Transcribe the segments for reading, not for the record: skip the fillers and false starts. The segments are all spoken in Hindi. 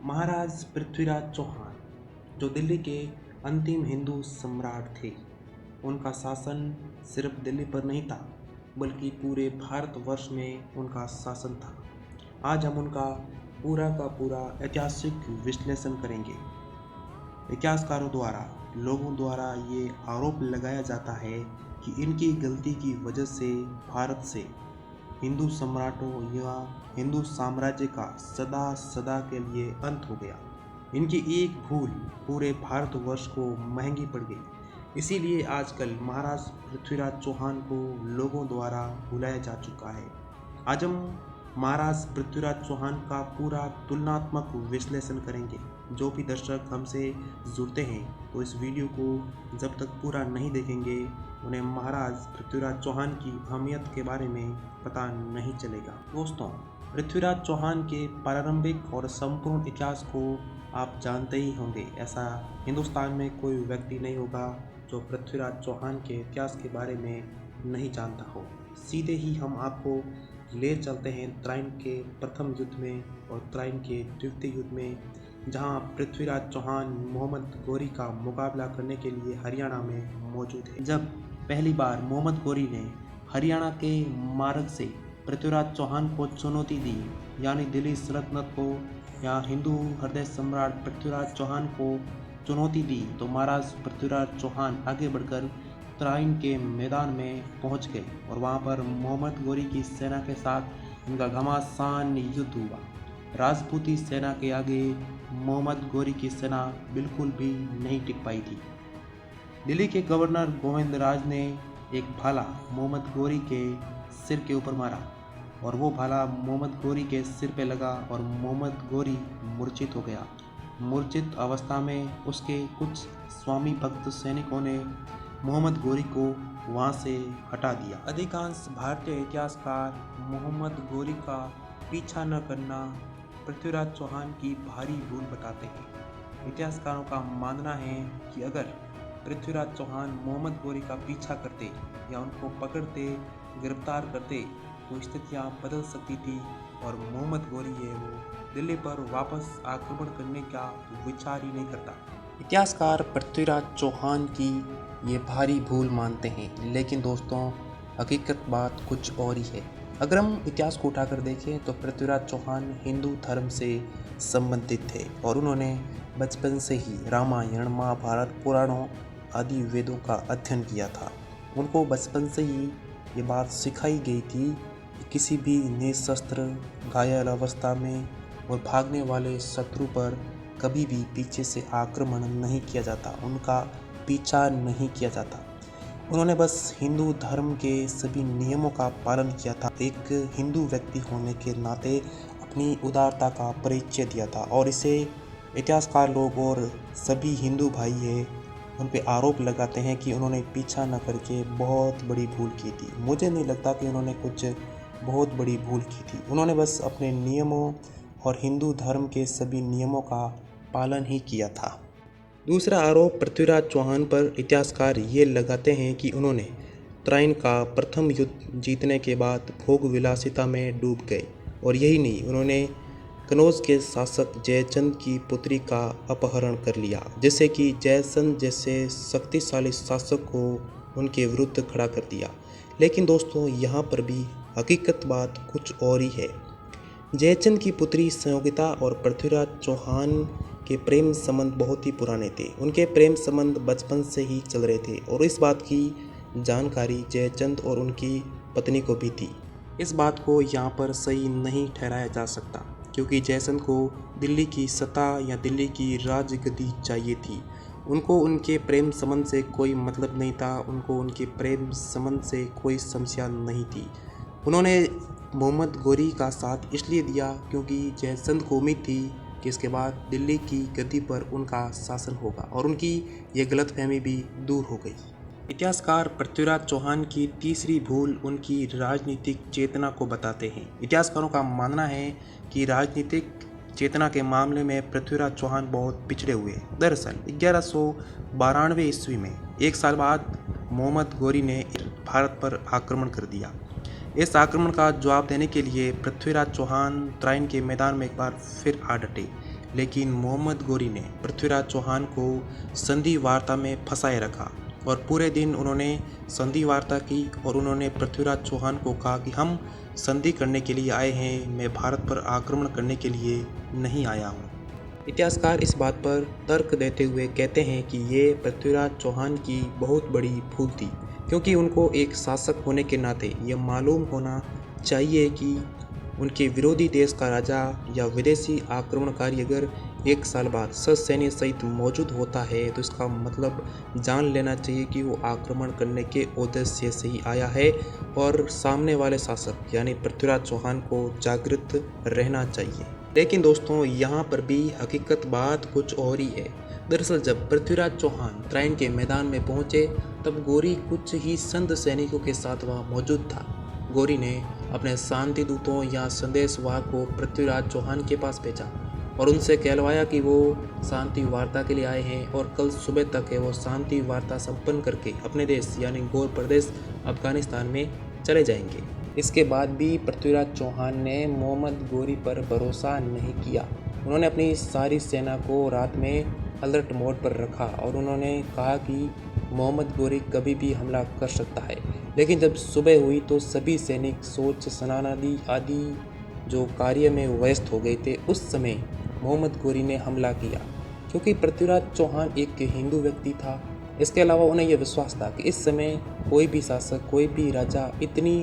महाराज पृथ्वीराज चौहान जो दिल्ली के अंतिम हिंदू सम्राट थे। उनका शासन सिर्फ दिल्ली पर नहीं था बल्कि पूरे भारतवर्ष में उनका शासन था। आज हम उनका पूरा का पूरा ऐतिहासिक विश्लेषण करेंगे। इतिहासकारों द्वारा लोगों द्वारा ये आरोप लगाया जाता है कि इनकी गलती की वजह से भारत से हिंदू सम्राटों या हिंदू साम्राज्य का सदा सदा के लिए अंत हो गया। इनकी एक भूल पूरे भारतवर्ष को महंगी पड़ गई। इसीलिए आजकल महाराज पृथ्वीराज चौहान को लोगों द्वारा भुलाया जा चुका है। आज हम महाराज पृथ्वीराज चौहान का पूरा तुलनात्मक विश्लेषण करेंगे। जो भी दर्शक हमसे जुड़ते हैं तो इस वीडियो को जब तक पूरा नहीं देखेंगे उन्हें महाराज पृथ्वीराज चौहान की अहमियत के बारे में पता नहीं चलेगा। दोस्तों, पृथ्वीराज चौहान के प्रारंभिक और संपूर्ण इतिहास को आप जानते ही होंगे। ऐसा हिंदुस्तान में कोई व्यक्ति नहीं होगा जो पृथ्वीराज चौहान के इतिहास के बारे में नहीं जानता हो। सीधे ही हम आपको ले चलते हैं तराइन के प्रथम युद्ध में और तराइन के द्वितीय युद्ध में, जहां पृथ्वीराज चौहान मोहम्मद गौरी का मुकाबला करने के लिए हरियाणा में मौजूद है। जब पहली बार मोहम्मद गौरी ने हरियाणा के मार्ग से पृथ्वीराज चौहान को चुनौती दी, यानी दिल्ली सल्तनत को या हिंदू हृदय सम्राट पृथ्वीराज चौहान को चुनौती दी, तो महाराज पृथ्वीराज चौहान आगे बढ़कर तराइन के मैदान में पहुंच गए और वहां पर मोहम्मद गौरी की सेना के साथ उनका घमासान युद्ध हुआ। राजपूती सेना के आगे मोहम्मद गौरी की सेना बिल्कुल भी नहीं टिक पाई थी। दिल्ली के गवर्नर गोविंद राज ने एक भाला मोहम्मद गौरी के सिर के ऊपर मारा और वो भाला मोहम्मद गौरी के सिर पे लगा और मोहम्मद गौरी मूर्छित हो गया। मूर्छित अवस्था में उसके कुछ स्वामी भक्त सैनिकों ने मोहम्मद गौरी को वहां से हटा दिया। अधिकांश भारतीय इतिहासकार मोहम्मद गौरी का पीछा न करना पृथ्वीराज चौहान की भारी भूल बताते हैं। इतिहासकारों का मानना है कि अगर पृथ्वीराज चौहान मोहम्मद गौरी का पीछा करते या उनको पकड़ते, गिरफ्तार करते तो स्थितियाँ बदल सकती थी और मोहम्मद गौरी है वो दिल्ली पर वापस आक्रमण करने का विचार ही नहीं करता। इतिहासकार पृथ्वीराज चौहान की ये भारी भूल मानते हैं, लेकिन दोस्तों हकीकत बात कुछ और ही है। अगर हम इतिहास को उठाकर देखें तो पृथ्वीराज चौहान हिंदू धर्म से संबंधित थे और उन्होंने बचपन से ही रामायण, महाभारत, पुराणों आदि वेदों का अध्ययन किया था। उनको बचपन से ही ये बात सिखाई गई थी कि किसी भी निशस्त्र घायल अवस्था में और भागने वाले शत्रु पर कभी भी पीछे से आक्रमण नहीं किया जाता, उनका पीछा नहीं किया जाता। उन्होंने बस हिंदू धर्म के सभी नियमों का पालन किया था। एक हिंदू व्यक्ति होने के नाते अपनी उदारता का परिचय दिया था और इसे इतिहासकार लोग और सभी हिंदू भाई हैं उन पे आरोप लगाते हैं कि उन्होंने पीछा न करके बहुत बड़ी भूल की थी। मुझे नहीं लगता कि उन्होंने कुछ बहुत बड़ी भूल की थी। उन्होंने बस अपने नियमों और हिंदू धर्म के सभी नियमों का पालन ही किया था। दूसरा आरोप पृथ्वीराज चौहान पर इतिहासकार ये लगाते हैं कि उन्होंने तराइन का प्रथम युद्ध जीतने के बाद भोग विलासिता में डूब गए और यही नहीं, उन्होंने कनौज के शासक जयचंद की पुत्री का अपहरण कर लिया, जिससे कि जयचंद जैसे शक्तिशाली शासक को उनके विरुद्ध खड़ा कर दिया। लेकिन दोस्तों, यहाँ पर भी हकीकत बात कुछ और ही है। जयचंद की पुत्री संयोगिता और पृथ्वीराज चौहान के प्रेम संबंध बहुत ही पुराने थे। उनके प्रेम संबंध बचपन से ही चल रहे थे और इस बात की जानकारी जयचंद और उनकी पत्नी को भी थी। इस बात को यहाँ पर सही नहीं ठहराया जा सकता क्योंकि जयचंद को दिल्ली की सत्ता या दिल्ली की राजगद्दी चाहिए थी। उनको उनके प्रेम संबंध से कोई मतलब नहीं था, उनको उनके प्रेम संबंध से कोई समस्या नहीं थी। उन्होंने मोहम्मद गौरी का साथ इसलिए दिया क्योंकि जयचंद को उम्मीद थी कि इसके बाद दिल्ली की गद्दी पर उनका शासन होगा और उनकी ये गलतफहमी भी दूर हो गई। इतिहासकार पृथ्वीराज चौहान की तीसरी भूल उनकी राजनीतिक चेतना को बताते हैं। इतिहासकारों का मानना है कि राजनीतिक चेतना के मामले में पृथ्वीराज चौहान बहुत पिछड़े हुए। दरअसल 1192 ईस्वी में एक साल बाद मोहम्मद गौरी ने भारत पर आक्रमण कर दिया। इस आक्रमण का जवाब देने के लिए पृथ्वीराज चौहान तराइन के मैदान में एक बार फिर आ डटे, लेकिन मोहम्मद गोरी ने पृथ्वीराज चौहान को संधि वार्ता में फंसाए रखा और पूरे दिन उन्होंने संधि वार्ता की और उन्होंने पृथ्वीराज चौहान को कहा कि हम संधि करने के लिए आए हैं, मैं भारत पर आक्रमण करने के लिए नहीं आया हूँ। इतिहासकार इस बात पर तर्क देते हुए कहते हैं कि ये पृथ्वीराज चौहान की बहुत बड़ी भूल थी, क्योंकि उनको एक शासक होने के नाते यह मालूम होना चाहिए कि उनके विरोधी देश का राजा या विदेशी आक्रमणकारी अगर 1 साल बाद ससैन्य सहित मौजूद होता है तो इसका मतलब जान लेना चाहिए कि वो आक्रमण करने के उद्देश्य से ही आया है और सामने वाले शासक यानी पृथ्वीराज चौहान को जागृत रहना चाहिए। लेकिन दोस्तों, यहाँ पर भी हकीकत बात कुछ और ही है। दरअसल जब पृथ्वीराज चौहान तराइन के मैदान में पहुंचे तब गोरी कुछ ही संत सैनिकों के साथ वहाँ मौजूद था। गोरी ने अपने शांति दूतों या संदेशवाहक को पृथ्वीराज चौहान के पास भेजा और उनसे कहलवाया कि वो शांति वार्ता के लिए आए हैं और कल सुबह तक है वो शांति वार्ता संपन्न करके अपने देश यानी गौर प्रदेश अफगानिस्तान में चले जाएंगे। इसके बाद भी पृथ्वीराज चौहान ने मोहम्मद गोरी पर भरोसा नहीं किया। उन्होंने अपनी सारी सेना को रात में अलर्ट मोड पर रखा और उन्होंने कहा कि मोहम्मद गोरी कभी भी हमला कर सकता है। लेकिन जब सुबह हुई तो सभी सैनिक सोच स्नान आदि जो कार्य में व्यस्त हो गए थे। उस समय मोहम्मद गोरी ने हमला किया। क्योंकि पृथ्वीराज चौहान एक हिंदू व्यक्ति था, इसके अलावा उन्हें यह विश्वास था कि इस समय कोई भी शासक, कोई भी राजा इतनी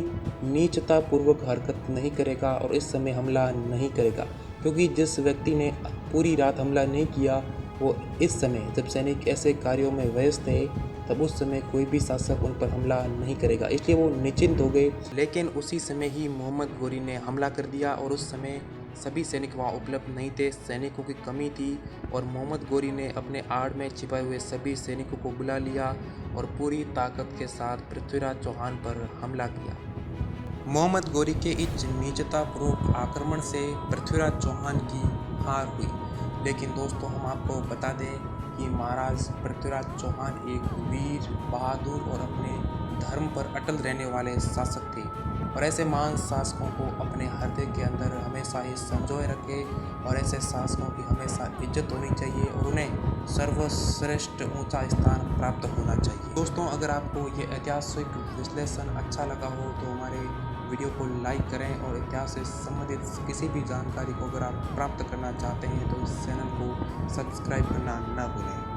नीचतापूर्वक हरकत नहीं करेगा और इस समय हमला नहीं करेगा। क्योंकि जिस व्यक्ति ने पूरी रात हमला नहीं किया वो इस समय जब सैनिक ऐसे कार्यों में व्यस्त थे तब उस समय कोई भी शासक उन पर हमला नहीं करेगा, इसलिए वो निश्चिंत हो गए। लेकिन उसी समय ही मोहम्मद गोरी ने हमला कर दिया और उस समय सभी सैनिक वहाँ उपलब्ध नहीं थे, सैनिकों की कमी थी और मोहम्मद गोरी ने अपने आड़ में छिपाए हुए सभी सैनिकों को बुला लिया और पूरी ताकत के साथ पृथ्वीराज चौहान पर हमला किया। मोहम्मद गोरी के इस नीचतापूर्वक आक्रमण से पृथ्वीराज चौहान की हार हुई। लेकिन दोस्तों, हम आपको बता दें कि महाराज पृथ्वीराज चौहान एक वीर, बहादुर और अपने धर्म पर अटल रहने वाले शासक थे और ऐसे महान शासकों को अपने हृदय के अंदर हमेशा ही संजोए रखे और ऐसे शासकों की हमेशा इज्जत होनी चाहिए और उन्हें सर्वश्रेष्ठ ऊंचा स्थान प्राप्त होना चाहिए। दोस्तों, अगर आपको ये ऐतिहासिक विश्लेषण अच्छा लगा हो तो हमारे वीडियो को लाइक करें और इतिहास से संबंधित किसी भी जानकारी को अगर आप प्राप्त करना चाहते हैं तो इस चैनल को सब्सक्राइब करना न भूलें।